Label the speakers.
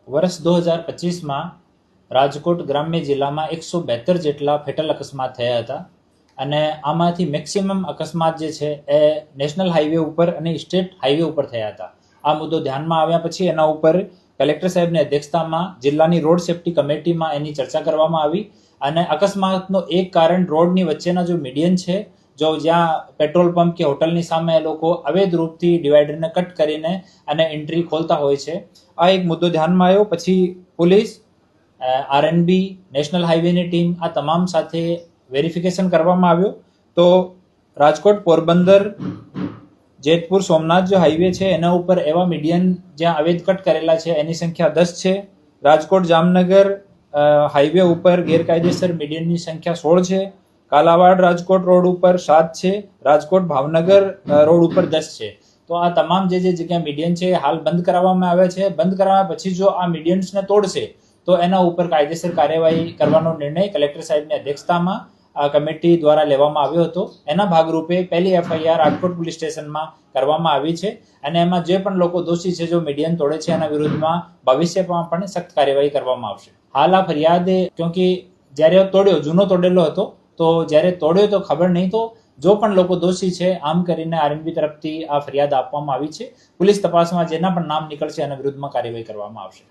Speaker 1: વર્ષ 2025માં રાજકોટ ગ્રામ્ય જિલ્લામાં 172 જેટલા ફેટલ અકસ્માત થયા હતા અને આમાંથી મેક્સિમમ અકસ્માત જે છે એ નેશનલ હાઈવે ઉપર અને સ્ટેટ હાઈવે ઉપર થયા હતા. આ મુદ્દો ધ્યાનમાં આવ્યા પછી એના ઉપર કલેક્ટર સાહેબની અધ્યક્ષતામાં જિલ્લાની રોડ સેફ્ટી કમિટીમાં એની ચર્ચા કરવામાં આવી અને અકસ્માતનો એક કારણ રોડની વચ્ચેના જો મીડિયન છે, જો જ્યાં પેટ્રોલ પંપ કે હોટલની સામે એ લોકો અવૈધ રૂપથી ડિવાઈડરને કટ કરીને અને એન્ટ્રી ખોલતા હોય છે. આ એક મુદ્દો ધ્યાનમાં આવ્યો. પછી પોલીસ, આરએનબી, નેશનલ હાઈવેની ટીમ આ તમામ સાથે વેરિફિકેશન કરવામાં આવ્યો તો રાજકોટ પોરબંદર જેતપુર સોમનાથ જે હાઈવે છે એના ઉપર એવા મીડિયન જ્યાં અવૈધ કટ કરેલા છે એની સંખ્યા 10 છે. રાજકોટ જામનગર હાઈવે ઉપર ગેરકાયદેસર મીડિયનની સંખ્યા 16 છે. કાલાવાડ રાજકોટ રોડ ઉપર 7 છે. રાજકોટ ભાવનગર રોડ ઉપર 10 છે. તો આ તમામ જે જગ્યા મીડિયન છે હાલ બંધ કરાવવામાં આવ્યા છે. બંધ કરાવ્યા પછી જો આ મીડિયન્સને તોડશે તો એના ઉપર કાયદેસર કાર્યવાહી કરવાનો નિર્ણય કલેક્ટર સાહેબની અધ્યક્ષતામાં આ કમિટી દ્વારા લેવામાં આવ્યો હતો. એના ભાગરૂપે પહેલી એફઆઈઆર રાજકોટ પોલીસ સ્ટેશનમાં કરવામાં આવી છે અને એમાં જે પણ લોકો દોષી છે જો મીડિયન તોડે છે એના વિરુદ્ધમાં ભવિષ્યમાં પણ સખ્ત કાર્યવાહી કરવામાં આવશે. હાલ આ ફરિયાદ ક્યોંકિ જ્યારે તોડ્યો જૂનો તોડેલો હતો તો જ્યારે તોડ્યો તો ખબર નહીં, તો જો પણ લોકો દોષી છે આમ કરીને આરએનબી તરફથી આ ફરિયાદ આપવામાં આવી છે. પોલીસ તપાસમાં જેના પણ નામ નીકળશે એના વિરુદ્ધમાં કાર્યવાહી કરવામાં આવશે.